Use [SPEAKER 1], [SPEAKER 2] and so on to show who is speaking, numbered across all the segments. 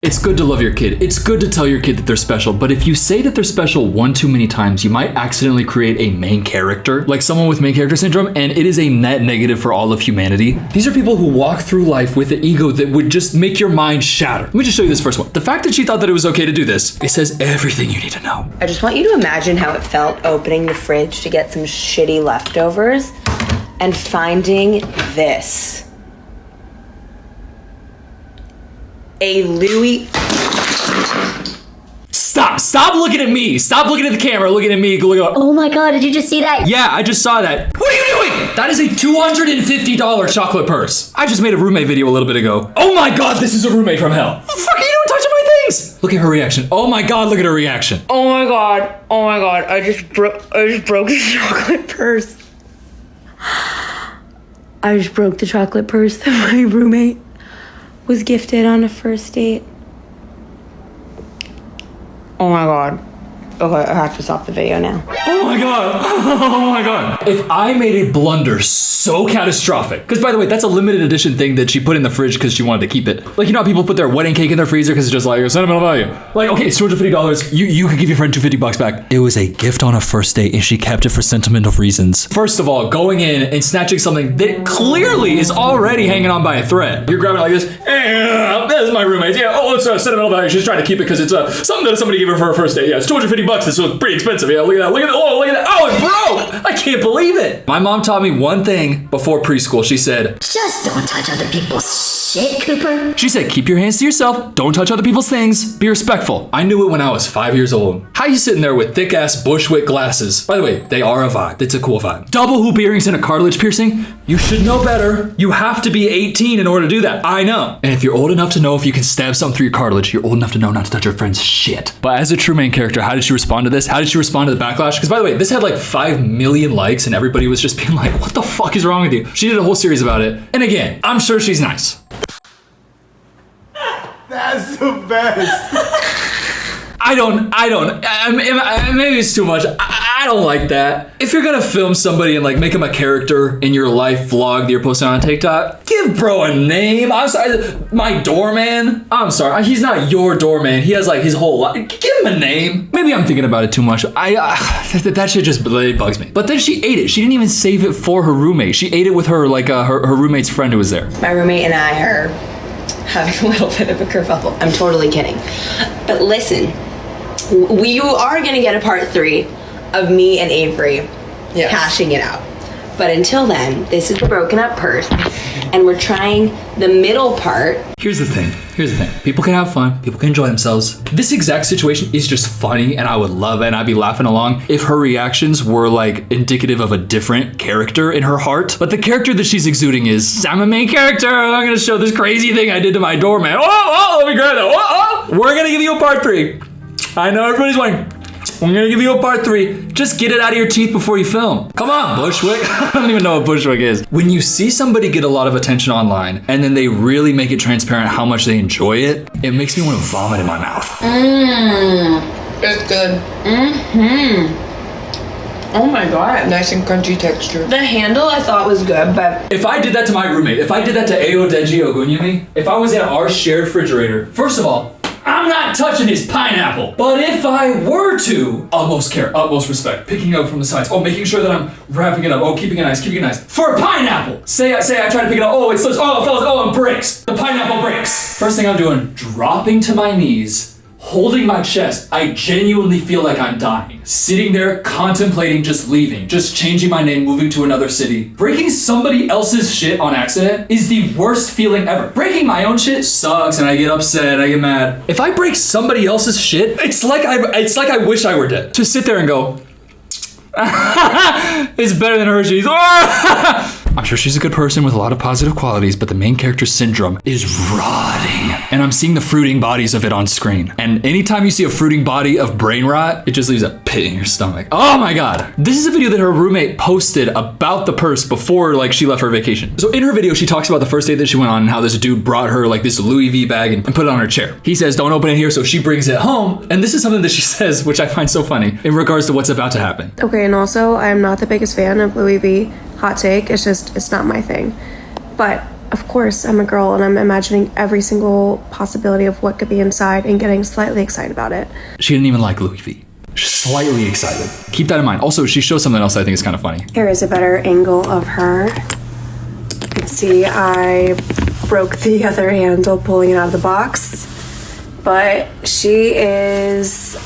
[SPEAKER 1] It's good to love your kid. It's good to tell your kid that they're special, but if you say that they're special one too many times, you might accidentally create a main character, like someone with main character syndrome, and it is a net negative for all of humanity. These are people who walk through life with an ego that would just make your mind shatter. Let me just show you this first one. The fact that she thought that it was okay to do this, it says everything you need to know.
[SPEAKER 2] I just want you to imagine how it felt opening the fridge to get some shitty leftovers and finding this. A Louis.
[SPEAKER 1] Stop looking at me. Stop looking at the camera, looking at me.
[SPEAKER 3] Oh my God, did you just see that?
[SPEAKER 1] Yeah, I just saw that. What are you doing? That is a $250 chocolate purse. I just made a roommate video a little bit ago. Oh my God, this is a roommate from hell. What the fuck are you doing touching my things? Look at her reaction. Oh my God, look at her reaction.
[SPEAKER 2] Oh my God. Oh my God. I just broke the chocolate purse. I just broke the chocolate purse that my roommate was gifted on a first date. Oh my God. Okay, I have to stop the video now.
[SPEAKER 1] Oh my God. Oh my God. If I made a blunder so catastrophic, because by the way, that's a limited edition thing that she put in the fridge because she wanted to keep it. Like, you know how people put their wedding cake in their freezer because it's just like a sentimental value. Like, okay, it's $250. You could give your friend $250 back. It was a gift on a first date and she kept it for sentimental reasons. First of all, going in and snatching something that clearly is already hanging on by a thread. You're grabbing it like this. Hey, this is my roommate. Yeah, oh, it's a sentimental value. She's trying to keep it because it's something that somebody gave her for her first date. Yeah, it's $250. This was pretty expensive. Yeah, look at that. Look at that. Oh, look at that. Oh, it broke. I can't believe it. My mom taught me one thing before preschool. She said,
[SPEAKER 3] just don't touch other people's shit, Cooper.
[SPEAKER 1] She said, keep your hands to yourself. Don't touch other people's things. Be respectful. I knew it when I was 5 years old. How you sitting there with thick ass Bushwick glasses? By the way, they are a vibe. It's a cool vibe. Double hoop earrings and a cartilage piercing? You should know better. You have to be 18 in order to do that. I know. And if you're old enough to know if you can stab something through your cartilage, you're old enough to know not to touch your friend's shit. But as a true main character, how did she respond to this? How did she respond to the backlash? Because by the way, this had like 5 million likes and everybody was just being like, what the fuck is wrong with you? She did a whole series about it. And again, I'm sure she's nice.
[SPEAKER 4] That's the best.
[SPEAKER 1] Maybe it's too much. I don't like that. If you're gonna film somebody and like make him a character in your life vlog that you're posting on TikTok, give bro a name. I'm sorry, my doorman. I'm sorry, he's not your doorman. He has like his whole life. Give him a name. Maybe I'm thinking about it too much. That shit just bugs me. But then she ate it. She didn't even save it for her roommate. She ate it with her like her roommate's friend who was there.
[SPEAKER 2] My roommate and I are having a little bit of a kerfuffle. I'm totally kidding. But listen, you are gonna get a part 3 of me and Avery hashing it out. But until then, this is the broken up purse, and we're trying the middle part.
[SPEAKER 1] Here's the thing. People can have fun. People can enjoy themselves. This exact situation is just funny, and I would love it, and I'd be laughing along if her reactions were like indicative of a different character in her heart. But the character that she's exuding is, I'm a main character. I'm gonna show this crazy thing I did to my doorman. Oh, let me grab that. Oh. We're gonna give you a part 3. I know everybody's wondering. I'm gonna give you a part 3. Just get it out of your teeth before you film. Come on, Bushwick. I don't even know what Bushwick is. When you see somebody get a lot of attention online and then they really make it transparent how much they enjoy it, it makes me want to vomit in my mouth.
[SPEAKER 2] It's good. Oh my God. Nice and crunchy texture. The handle I thought was good, but
[SPEAKER 1] if I did that to my roommate, if I did that to Ayo Deji Ogunyemi, if I was in our shared refrigerator, first of all, I'm not touching his pineapple. But if I were to, utmost care, utmost respect, picking it up from the sides. Oh, making sure that I'm wrapping it up. Oh, keeping it nice. For a pineapple. Say I try to pick it up. Oh, it slips. Oh, fellas. Oh, it breaks. The pineapple breaks. First thing I'm doing, dropping to my knees, holding my chest. I genuinely feel like I'm dying. Sitting there, contemplating just leaving, just changing my name, moving to another city. Breaking somebody else's shit on accident is the worst feeling ever. Breaking my own shit sucks and I get upset, I get mad. If I break somebody else's shit, it's like I wish I were dead. To sit there and go, it's better than Hershey's. I'm sure she's a good person with a lot of positive qualities, but the main character syndrome is rotting. And I'm seeing the fruiting bodies of it on screen. And anytime you see a fruiting body of brain rot, it just leaves a pit in your stomach. Oh my God. This is a video that her roommate posted about the purse before like she left for vacation. So in her video, she talks about the first date that she went on and how this dude brought her like this Louis V bag and put it on her chair. He says, don't open it here. So she brings it home. And this is something that she says, which I find so funny in regards to what's about to happen.
[SPEAKER 5] Okay, and also, I'm not the biggest fan of Louis V. Hot take, it's not my thing. But of course, I'm a girl and I'm imagining every single possibility of what could be inside and getting slightly excited about it.
[SPEAKER 1] She didn't even like Louis V. She's slightly excited. Keep that in mind. Also, she shows something else I think is kind of funny.
[SPEAKER 5] Here is a better angle of her. You can see I broke the other handle pulling it out of the box. But she is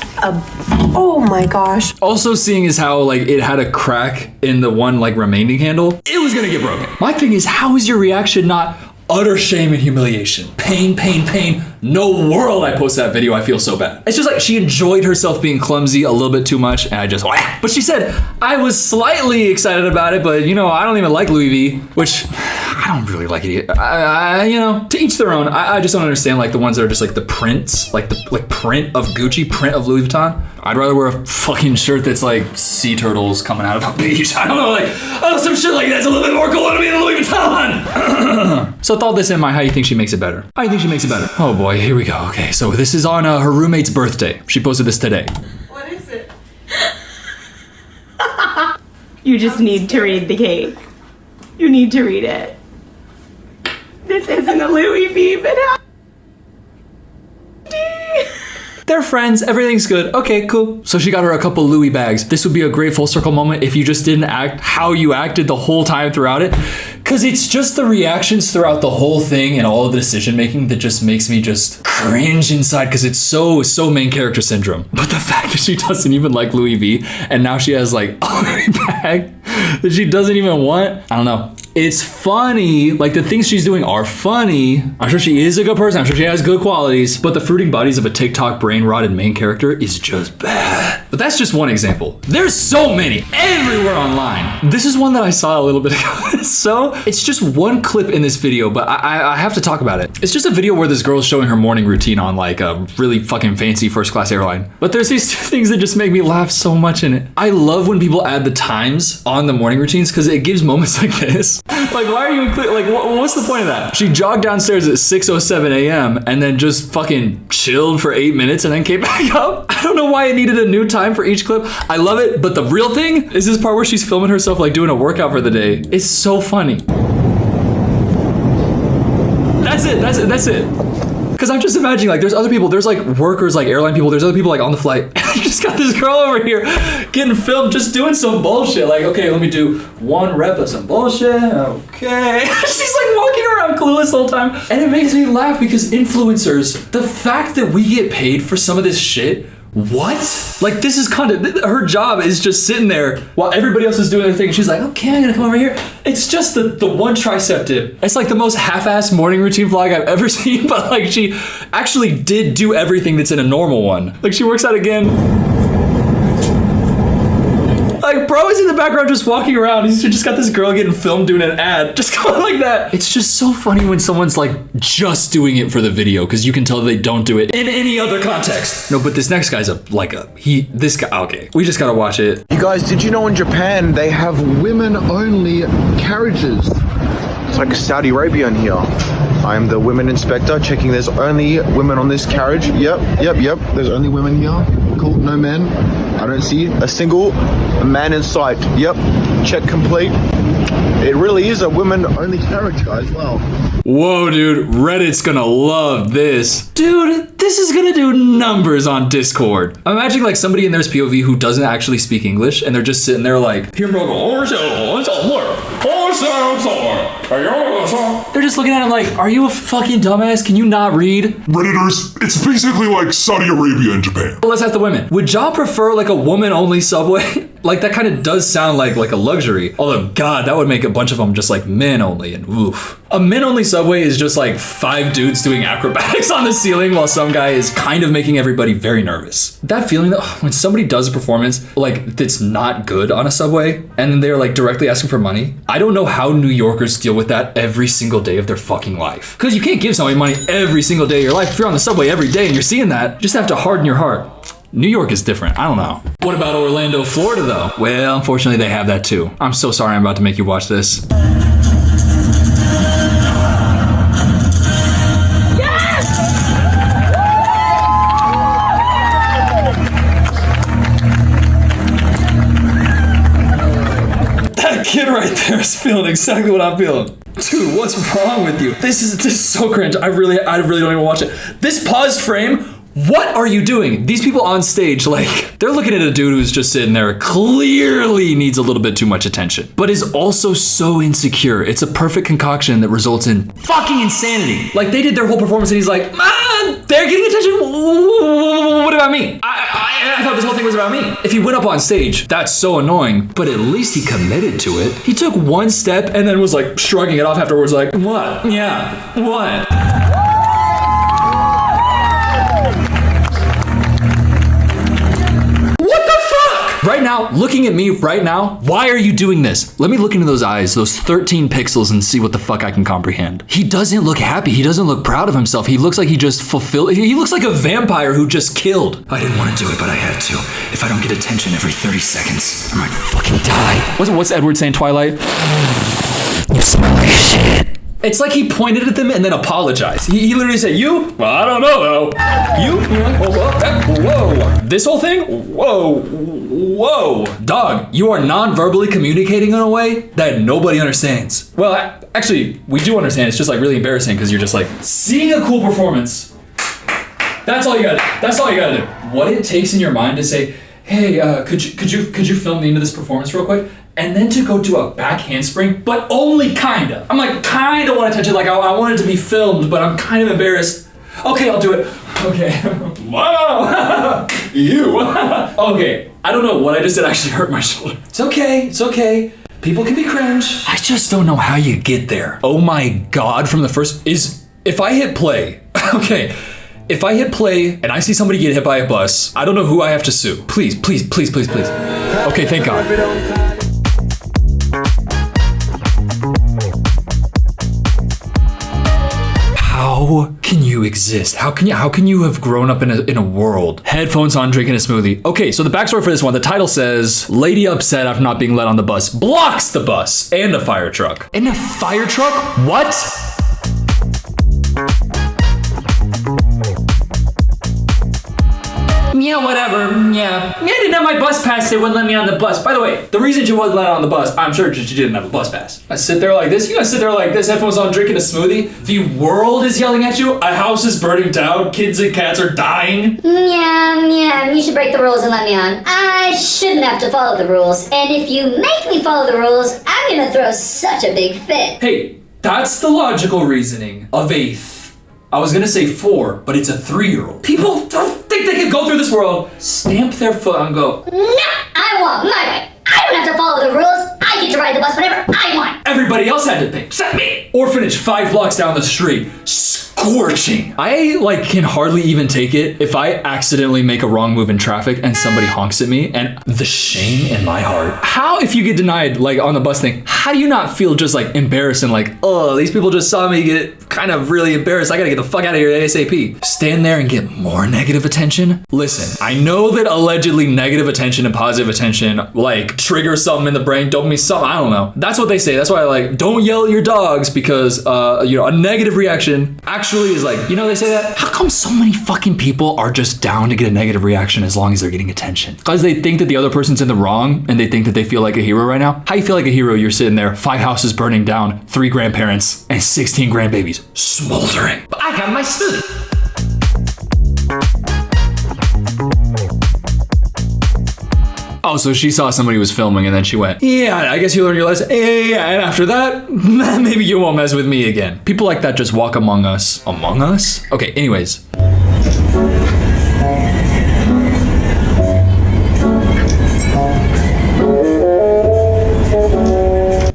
[SPEAKER 5] oh my gosh.
[SPEAKER 1] Also seeing is how like it had a crack in the one like remaining handle. It was gonna get broken. My thing is, how is your reaction not utter shame and humiliation? Pain, pain, pain. No world I post that video, I feel so bad. It's just like she enjoyed herself being clumsy a little bit too much and I just wah. But she said, I was slightly excited about it, but you know, I don't even like Louis V, which I don't really like it either. You know, to each their own. I just don't understand like the ones that are just like the prints, like the print of Gucci, print of Louis Vuitton. I'd rather wear a fucking shirt that's like sea turtles coming out of a beach. I don't know, like, oh, some shit like that's a little bit more cool to me than Louis Vuitton. So with all this in mind, how do you think she makes it better? How do you think she makes it better? Oh boy, here we go. Okay, so this is on her roommate's birthday. She posted this today.
[SPEAKER 5] What is it? You just need to read the cake. You need to read it. This isn't a Louis V, but
[SPEAKER 1] They're friends, everything's good. Okay, cool. So she got her a couple Louis bags. This would be a great full circle moment if you just didn't act how you acted the whole time throughout it. Cause it's just the reactions throughout the whole thing and all of the decision making that just makes me just cringe inside cause it's so main character syndrome. But the fact that she doesn't even like Louis V and now she has like a Louis bag that she doesn't even want, I don't know. It's funny, like the things she's doing are funny. I'm sure she is a good person, I'm sure she has good qualities, but the fruiting bodies of a TikTok brain rotted main character is just bad. But that's just one example. There's so many everywhere online. This is one that I saw a little bit ago. So it's just one clip in this video, but I have to talk about it. It's just a video where this girl is showing her morning routine on like a really fucking fancy first class airline. But there's these two things that just make me laugh so much in it. I love when people add the times on the morning routines because it gives moments like this. Like, why are you like, what's the point of that? She jogged downstairs at 6:07 a.m. and then just fucking chilled for 8 minutes and then came back up. I don't know why it needed a new time for each clip. I love it, but the real thing is this part where she's filming herself like doing a workout for the day. It's so funny. That's it. Cause I'm just imagining like there's other people, there's like workers like airline people, there's other people like on the flight. You just got this girl over here getting filmed just doing some bullshit. Like, okay, let me do 1 rep of some bullshit. Okay. She's like walking around clueless the whole time. And it makes me laugh because influencers, the fact that we get paid for some of this shit, what? Like this is content. Her job is just sitting there while everybody else is doing their thing. She's like, okay, I'm gonna come over here. It's just the one tricep dip. It's like the most half-assed morning routine vlog I've ever seen, but like she actually did do everything that's in a normal one. Like she works out again. Like bro is in the background just walking around. He's just got this girl getting filmed doing an ad. Just going like that. It's just so funny when someone's like just doing it for the video because you can tell they don't do it in any other context. No, but this next guy's this guy, okay. We just gotta watch it.
[SPEAKER 4] You guys, did you know in Japan they have women-only carriages? It's like Saudi Arabia in here. I am the women inspector checking there's only women on this carriage. Yep. There's only women here. Cool, no men. I don't see a single man in sight. Yep, check complete. It really is a women-only carriage, guys. Wow.
[SPEAKER 1] Whoa, dude, Reddit's gonna love this. Dude, this is gonna do numbers on Discord. I'm imagining like somebody in their POV who doesn't actually speak English and they're just sitting there like, they're just looking at him like, are you a fucking dumbass? Can you not read?
[SPEAKER 6] Redditors, it's basically like Saudi Arabia in Japan.
[SPEAKER 1] Let's ask the women. Would y'all prefer like a woman-only subway? Like that kind of does sound like a luxury. Although, God, that would make a bunch of them just like men only and oof. A men-only subway is just like 5 dudes doing acrobatics on the ceiling while some guy is kind of making everybody very nervous. That feeling that when somebody does a performance like that's not good on a subway and then they're like directly asking for money, I don't know how New Yorkers deal with that every single day of their fucking life. Because you can't give somebody money every single day of your life. If you're on the subway every day and you're seeing that, you just have to harden your heart. New York is different. I don't know. What about Orlando, Florida though? Well, unfortunately they have that too. I'm so sorry I'm about to make you watch this. That kid right there is feeling exactly what I'm feeling. Dude, Dude, what's wrong with you? This is so cringe. I really don't even watch it. This paused frame. What are you doing? These people on stage, like, they're looking at a dude who's just sitting there, clearly needs a little bit too much attention, but is also so insecure. It's a perfect concoction that results in fucking insanity. Like, they did their whole performance and he's like, man, they're getting attention. What about me? I thought this whole thing was about me. If he went up on stage, that's so annoying, but at least he committed to it. He took one step and then was like shrugging it off afterwards, like, what? Yeah, what? Right now, looking at me right now, why are you doing this? Let me look into those eyes, those 13 pixels, and see what the fuck I can comprehend. He doesn't look happy. He doesn't look proud of himself. He looks like he just fulfilled. He looks like a vampire who just killed. I didn't want to do it, but I had to. If I don't get attention every 30 seconds, I might fucking die. What's Edward saying, Twilight? You smell like shit. It's like he pointed at them and then apologized. He literally said, you? Well, I don't know though. You? Whoa. This whole thing? Whoa. Dog, you are non-verbally communicating in a way that nobody understands. Well, actually, we do understand. It's just like really embarrassing because you're just like, seeing a cool performance. That's all you gotta do. What it takes in your mind to say, hey, could you film me into this performance real quick? And then to go do a back handspring, but only kinda. I'm like, kinda want attention, like I want it to be filmed, but I'm kind of embarrassed. Okay, I'll do it. Okay. Wow. You. Okay, I don't know what I just did actually hurt my shoulder. It's okay. People can be cringe. I just don't know how you get there. Oh my God, from the first, if I hit play, okay. If I hit play and I see somebody get hit by a bus, I don't know who I have to sue. Please. Okay, thank God. How can you exist? How can you have grown up in a world? Headphones on, drinking a smoothie. Okay, so the backstory for this one, the title says, lady upset after not being let on the bus, blocks the bus and a fire truck. In a fire truck? What? Yeah, whatever. Yeah, I didn't have my bus pass. They wouldn't let me on the bus. By the way, the reason she wasn't let on the bus, I'm sure she didn't have a bus pass. I sit there like this. You guys sit there like this, headphones on, drinking a smoothie. The world is yelling at you. A house is burning down. Kids and cats are dying.
[SPEAKER 3] Yeah, you should break the rules and let me on. I shouldn't have to follow the rules. And if you make me follow the rules, I'm gonna throw such a big fit.
[SPEAKER 1] Hey, that's the logical reasoning of I was gonna say 4, but it's a 3-year-old. People don't think they can go through this world, stamp their foot and go,
[SPEAKER 3] No, I want my way. I don't have to follow the rules. I get to ride the bus whenever I want.
[SPEAKER 1] Everybody else had to pay, except me. Orphanage 5 blocks down the street, scorching. I can hardly even take it if I accidentally make a wrong move in traffic and somebody honks at me, and the shame in my heart. How, if you get denied on the bus thing, how do you not feel just embarrassed and oh, these people just saw me get kind of really embarrassed. I gotta get the fuck out of here ASAP. Stand there and get more negative attention? Listen, I know that allegedly negative attention and positive attention trigger something in the brain, dopamine, something, I don't know. That's what they say. That's why don't yell at your dogs because a negative reaction actually is they say that. How come so many fucking people are just down to get a negative reaction as long as they're getting attention? Because they think that the other person's in the wrong and they think that they feel like a hero right now. How you feel like a hero? You're sitting there, 5 houses burning down, 3 grandparents, and 16 grandbabies smoldering. But I got my smoothie. Oh, so she saw somebody was filming and then she went, yeah, I guess you learned your lesson. Yeah, and after that, maybe you won't mess with me again. People like that just walk among us. Among us? Okay, anyways.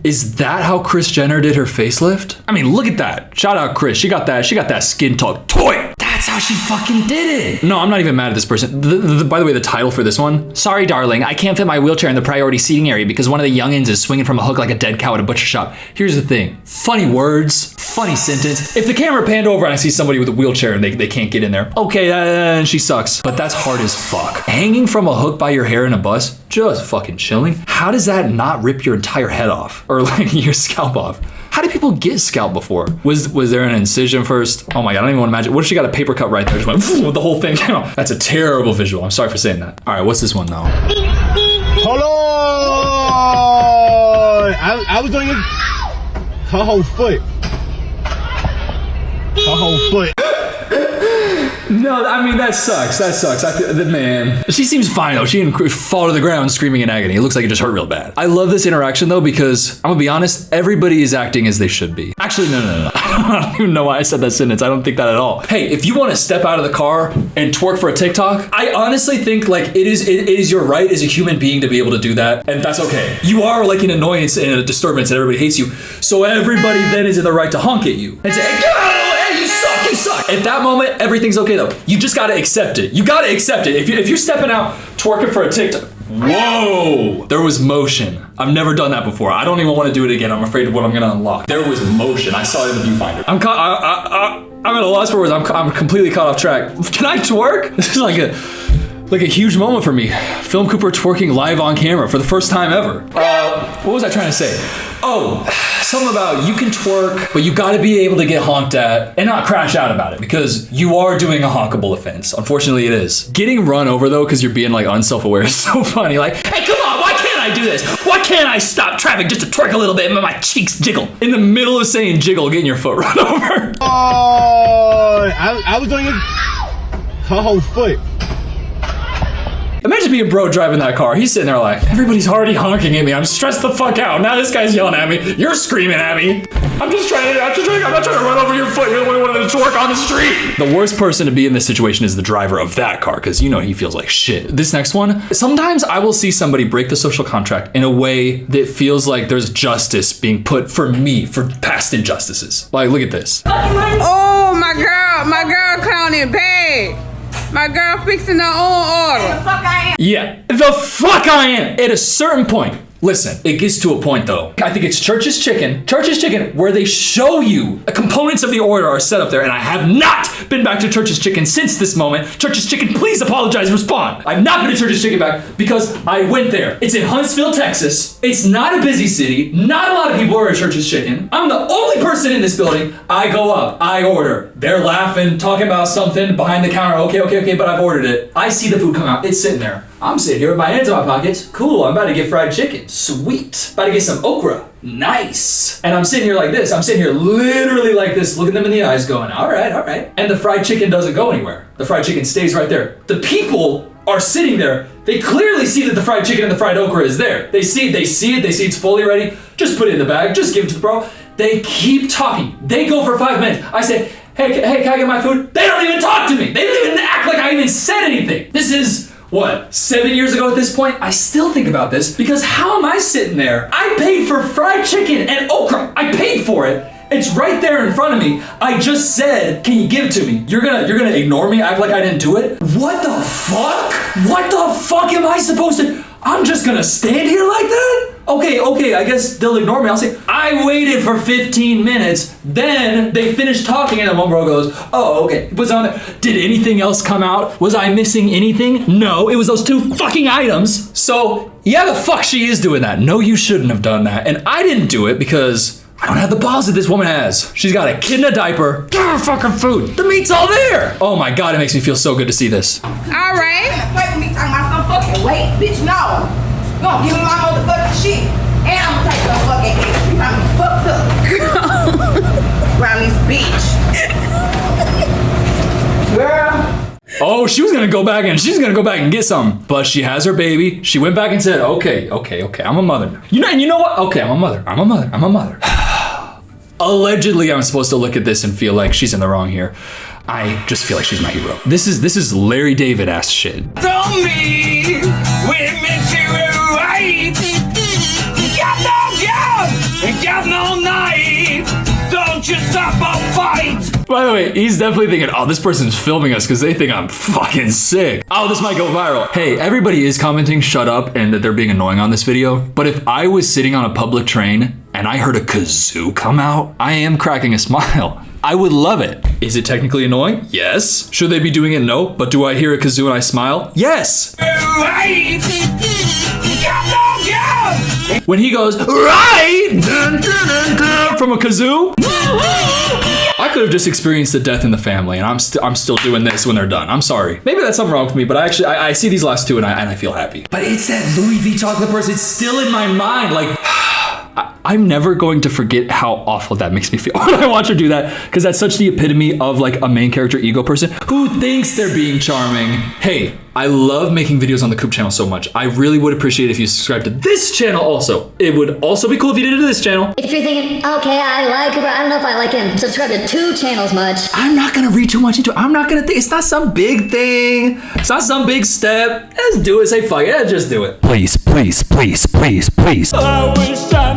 [SPEAKER 1] Is that how Kris Jenner did her facelift? I mean, look at that. Shout out Kris. She got that skin talk toy. That's how she fucking did it. No, I'm not even mad at this person. By the way, the title for this one, sorry, darling, I can't fit my wheelchair in the priority seating area because one of the youngins is swinging from a hook like a dead cow at a butcher shop. Here's the thing. Funny words, funny sentence. If the camera panned over and I see somebody with a wheelchair and they can't get in there, okay, she sucks. But that's hard as fuck. Hanging from a hook by your hair in a bus, just fucking chilling. How does that not rip your entire head off? Or your scalp off? How did people get scalp before? Was there an incision first? Oh my God, I don't even want to imagine. What if she got a paper cut right there? Just went with the whole thing. That's a terrible visual. I'm sorry for saying that. All right, what's this one though?
[SPEAKER 7] Hold on! I was doing it.
[SPEAKER 4] Her whole foot. Her whole foot.
[SPEAKER 1] No, I mean, that sucks. That sucks. Man, she seems fine though. She didn't fall to the ground screaming in agony. It looks like it just hurt real bad. I love this interaction though because I'm gonna be honest, everybody is acting as they should be. Actually, no. I don't even know why I said that sentence. I don't think that at all. Hey, if you want to step out of the car and twerk for a TikTok, I honestly think like it is your right as a human being to be able to do that, and that's okay. You are like an annoyance and a disturbance, and everybody hates you. So everybody then is in the right to honk at you and say, hey, get out of the way, you suck, you suck. At that moment, everything's okay though. You just gotta accept it. You gotta accept it. If you're stepping out twerking for a TikTok, whoa, there was motion. I've never done that before. I don't even want to do it again. I'm afraid of what I'm gonna unlock. There was motion. I saw it in the viewfinder. I'm at a loss for words. I'm completely caught off track. Can I twerk? This is like a huge moment for me. Film Cooper twerking live on camera for the first time ever. What was I trying to say? Oh, something about you can twerk, but you gotta be able to get honked at and not crash out about it because you are doing a honkable offense. Unfortunately, it is. Getting run over though, because you're being like unself-aware is so funny. Like, hey, come on, why can't I do this? Why can't I stop traffic just to twerk a little bit and my cheeks jiggle? In the middle of saying jiggle, getting your foot run over.
[SPEAKER 4] Oh, I was doing it. Her whole foot.
[SPEAKER 1] Imagine being bro driving that car. He's sitting there like, everybody's already honking at me. I'm stressed the fuck out. Now this guy's yelling at me. You're screaming at me. I'm not trying to run over your foot. You're the only one to twerk on the street. The worst person to be in this situation is the driver of that car because you know he feels like shit. This next one, sometimes I will see somebody break the social contract in a way that feels like there's justice being put for me for past injustices. Like, look at this.
[SPEAKER 7] Oh, my girl clowning bad. My girl fixing her own order. The fuck I am.
[SPEAKER 1] Yeah, the fuck I am. At a certain point, listen, it gets to a point though. I think it's Church's Chicken, where they show you the components of the order are set up there, and I have not been back to Church's Chicken since this moment. Church's Chicken, please apologize, respond. I've not been to Church's Chicken back because I went there. It's in Huntsville, Texas. It's not a busy city. Not a lot of people are at Church's Chicken. I'm the only person in this building. I go up, I order. They're laughing, talking about something behind the counter. Okay, but I've ordered it. I see the food come out. It's sitting there. I'm sitting here with my hands in my pockets. Cool, I'm about to get fried chicken. Sweet. About to get some okra. Nice. And I'm sitting here like this. I'm sitting here literally like this, looking them in the eyes going, all right. And the fried chicken doesn't go anywhere. The fried chicken stays right there. The people are sitting there. They clearly see that the fried chicken and the fried okra is there. They see it's fully ready. Just put it in the bag. Just give it to the bro. They keep talking. They go for 5 minutes. I say, hey, can I get my food? They don't even talk to me. They don't even act like I even said anything. This is, what, 7 years ago at this point? I still think about this because how am I sitting there? I paid for fried chicken and okra. I paid for it. It's right there in front of me. I just said, can you give it to me? You're gonna ignore me, act like I didn't do it? What the fuck? What the fuck am I supposed to? I'm just gonna stand here like that? Okay, I guess they'll ignore me. I'll say, I waited for 15 minutes, then they finished talking and then one bro goes, oh, okay, it was on there. Did anything else come out? Was I missing anything? No, it was those 2 fucking items. So, yeah, the fuck she is doing that. No, you shouldn't have done that. And I didn't do it because I don't have the balls that this woman has. She's got a kid in a diaper. Give her fucking food. The meat's all there. Oh my God, it makes me feel so good to see this.
[SPEAKER 7] All right.
[SPEAKER 8] Play with me talking about some fucking weight, bitch. No. You gonna give me my motherfucking shit. And I'm gonna take some fucking ass. You got me fucked up. Around this bitch. Girl.
[SPEAKER 1] Oh, she's gonna go back and get some. But she has her baby. She went back and said, okay, I'm a mother now. You know what? Okay, I'm a mother. Allegedly, I'm supposed to look at this and feel like she's in the wrong here. I just feel like she's my hero. This is Larry David ass shit.
[SPEAKER 9] Told me women to right. Got no gun and got no knife. Don't you stop a fight.
[SPEAKER 1] By the way, he's definitely thinking, oh, this person's filming us because they think I'm fucking sick. Oh, this might go viral. Hey, everybody is commenting shut up and that they're being annoying on this video. But if I was sitting on a public train and I heard a kazoo come out, I am cracking a smile. I would love it. Is it technically annoying? Yes. Should they be doing it? No. But do I hear a kazoo and I smile? Yes. When he goes, right, from a kazoo, I could have just experienced the death in the family, and I'm still doing this when they're done. I'm sorry. Maybe that's something wrong with me, but I see these last 2 and I feel happy. But it's that Louis V chocolate purse. It's still in my mind. Like, I'm never going to forget how awful that makes me feel when I watch her do that, because that's such the epitome of like a main character ego person who thinks they're being charming. Hey, I love making videos on the Coop channel so much. I really would appreciate if you subscribe to this channel also. It would also be cool if you did it to this channel.
[SPEAKER 3] If you're thinking, okay, I like her, but I don't know if I like him, subscribe to 2 channels much.
[SPEAKER 1] I'm not gonna read too much into it. I'm not gonna think, it's not some big thing. It's not some big step. Just do it, say fuck it, just do it. Please, please, please, please, please.
[SPEAKER 9] I wish I